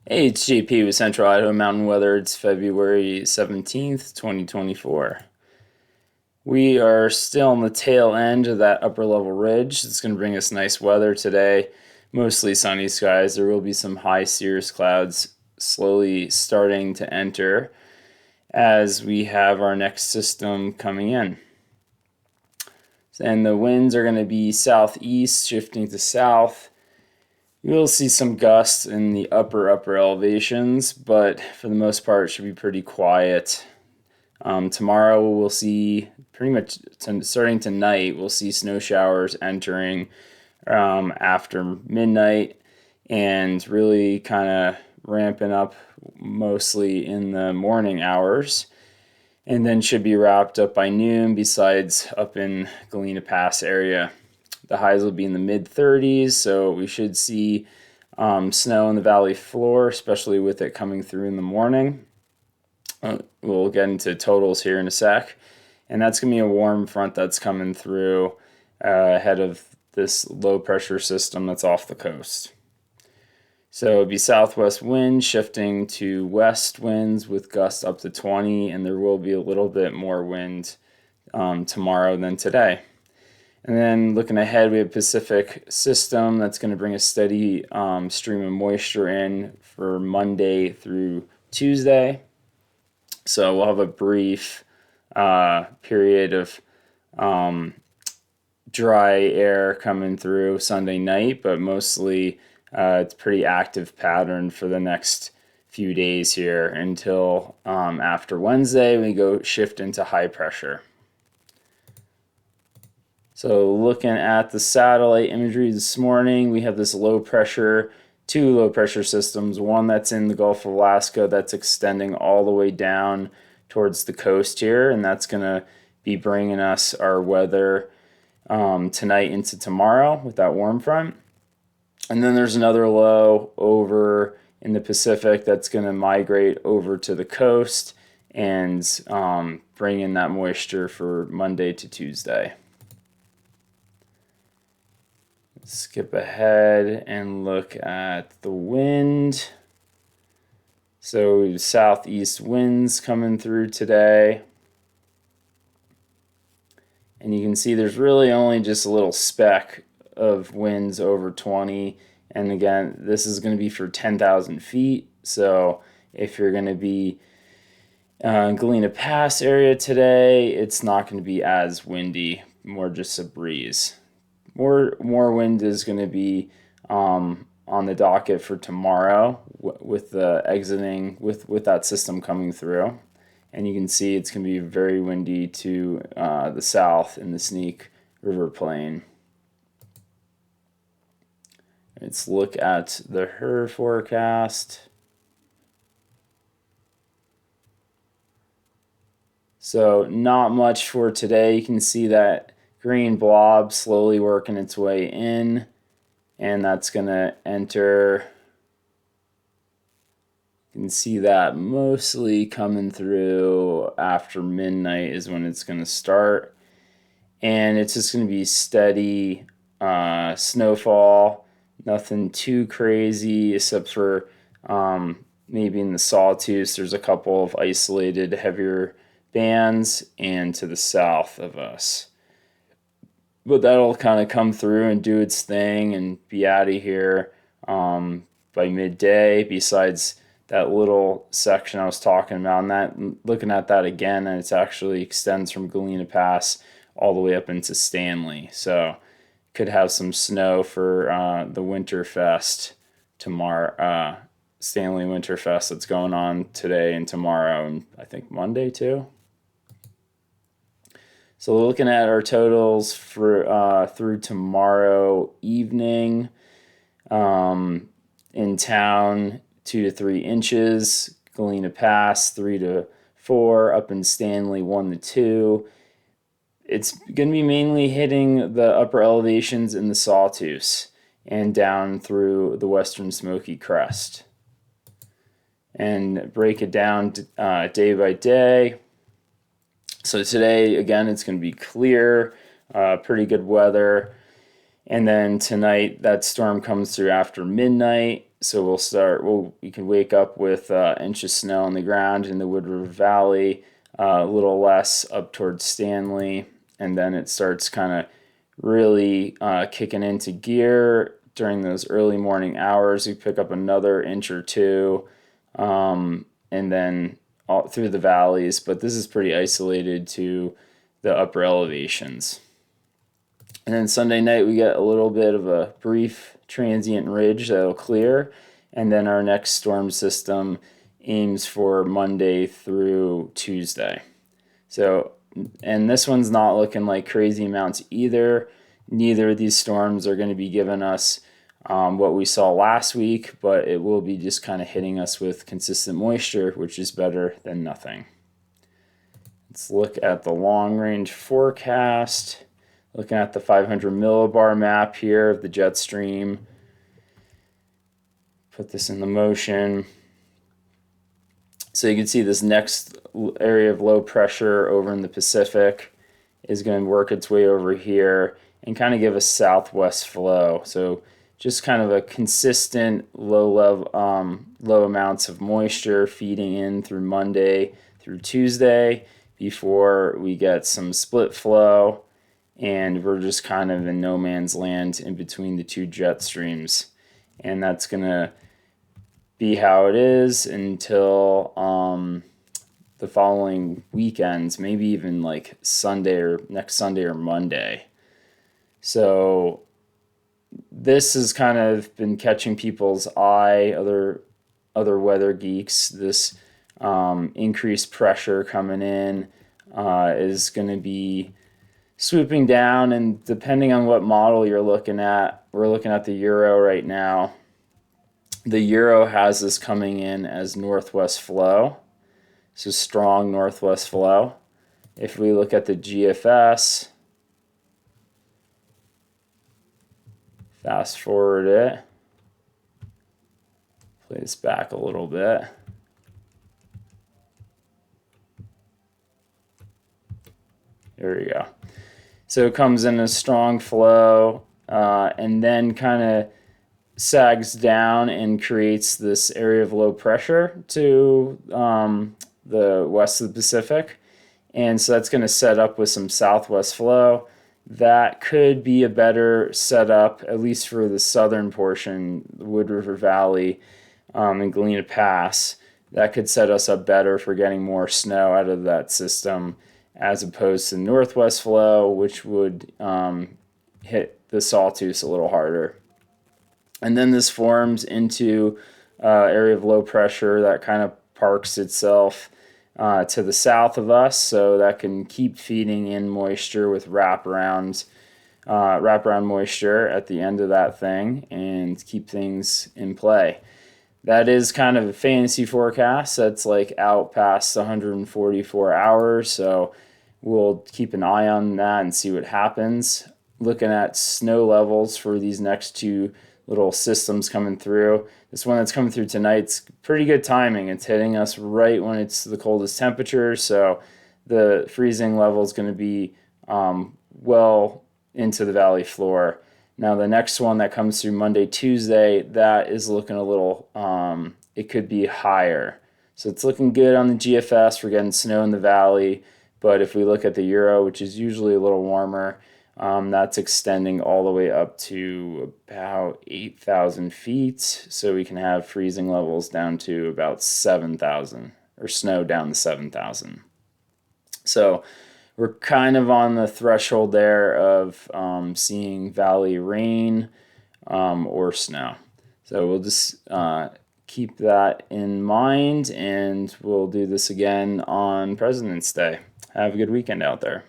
Hey, it's JP with Central Idaho Mountain Weather. It's February 17th, 2024. We are still on the tail end of that upper level ridge. It's going to bring us nice weather today, mostly sunny skies. There will be some high cirrus clouds slowly starting to enter as we have our next system coming in. And the winds are going to be southeast, shifting to south. You will see some gusts in the upper elevations, but for the most part, it should be pretty quiet. Tomorrow we'll see pretty much starting tonight. We'll see snow showers entering after midnight and really kind of ramping up mostly in the morning hours, and then should be wrapped up by noon. Besides up in Galena Pass area. The highs will be in the mid 30s, so we should see snow in the valley floor, especially with it coming through in the morning. We'll get into totals here in a sec. And that's going to be a warm front that's coming through ahead of this low pressure system that's off the coast. So it'll be southwest winds shifting to west winds with gusts up to 20, and there will be a little bit more wind tomorrow than today. And then looking ahead, we have Pacific system that's going to bring a steady stream of moisture in for Monday through Tuesday. So we'll have a brief period of dry air coming through Sunday night, but mostly it's a pretty active pattern for the next few days here until after Wednesday we go shift into high pressure. So looking at the satellite imagery this morning, we have this two low pressure systems, one that's in the Gulf of Alaska that's extending all the way down towards the coast here, and that's going to be bringing us our weather tonight into tomorrow with that warm front. And then there's another low over in the Pacific that's going to migrate over to the coast and bring in that moisture for Monday to Tuesday. Skip ahead and look at the wind. So southeast winds coming through today. And you can see there's really only just a little speck of winds over 20. And again, this is going to be for 10,000 feet. So if you're going to be Galena Pass area today, it's not going to be as windy, more just a breeze. More wind is going to be on the docket for tomorrow with the exiting with that system coming through, and you can see it's going to be very windy to the south in the Sneak River Plain. Let's look at the HER forecast. So not much for today. You can see that green blob slowly working its way in, and that's going to enter. You can see that mostly coming through after midnight is when it's going to start, and it's just going to be steady snowfall, nothing too crazy except for maybe in the Sawtooth there's a couple of isolated heavier bands and to the south of us. But that'll kind of come through and do its thing and be out of here by midday. Besides that little section I was talking about, and that looking at that again, and it actually extends from Galena Pass all the way up into Stanley. So could have some snow for the Winterfest tomorrow. Stanley Winterfest that's going on today and tomorrow, and I think Monday too. So looking at our totals for through tomorrow evening, in town 2 to 3 inches, Galena Pass 3 to 4, up in Stanley 1 to 2. It's going to be mainly hitting the upper elevations in the Sawtooth and down through the western Smoky crest. And break it down day by day. So today, again, it's going to be clear, pretty good weather. And then tonight, that storm comes through after midnight. So we can wake up with inch of snow on the ground in the Wood River Valley, a little less up towards Stanley, and then it starts kind of really kicking into gear during those early morning hours. We pick up another inch or two, and then all through the valleys, but this is pretty isolated to the upper elevations. And then Sunday night, we get a little bit of a brief transient ridge that'll clear. And then our next storm system aims for Monday through Tuesday. So, and this one's not looking like crazy amounts either. Neither of these storms are going to be giving us what we saw last week, but it will be just kind of hitting us with consistent moisture, which is better than nothing. Let's look at the long range forecast. Looking at the 500 millibar map here of the jet stream. Put this in the motion. So you can see this next area of low pressure over in the Pacific is going to work its way over here and kind of give us southwest flow. So just kind of a consistent low amounts of moisture feeding in through Monday through Tuesday before we get some split flow, and we're just kind of in no man's land in between the two jet streams. And that's going to be how it is until the following weekends, maybe even like Sunday or next Sunday or Monday. So this has kind of been catching people's eye, other weather geeks. This increased pressure coming in is going to be swooping down, and depending on what model you're looking at, we're looking at the Euro right now. The Euro has this coming in as northwest flow, so strong northwest flow. If we look at the GFS, fast forward it, play this back a little bit. There we go. So it comes in a strong flow and then kind of sags down and creates this area of low pressure to the west of the Pacific. And so that's going to set up with some southwest flow. That could be a better setup, at least for the southern portion, the Wood River Valley and Galena Pass. That could set us up better for getting more snow out of that system, as opposed to northwest flow, which would hit the Sawtooth a little harder. And then this forms into area of low pressure that kind of parks itself to the south of us, so that can keep feeding in moisture with wraparound moisture at the end of that thing and keep things in play. That is kind of a fantasy forecast. That's like out past 144 hours, so we'll keep an eye on that and see what happens. Looking at snow levels for these next two little systems coming through. This one that's coming through tonight's pretty good timing. It's hitting us right when it's the coldest temperature, so the freezing level is going to be well into the valley floor. Now the next one that comes through Monday, Tuesday, that is looking a little, it could be higher. So it's looking good on the GFS. We're getting snow in the valley, but if we look at the Euro, which is usually a little warmer, that's extending all the way up to about 8,000 feet. So we can have freezing levels down to about 7,000, or snow down to 7,000. So we're kind of on the threshold there of seeing valley rain or snow. So we'll just keep that in mind, and we'll do this again on President's Day. Have a good weekend out there.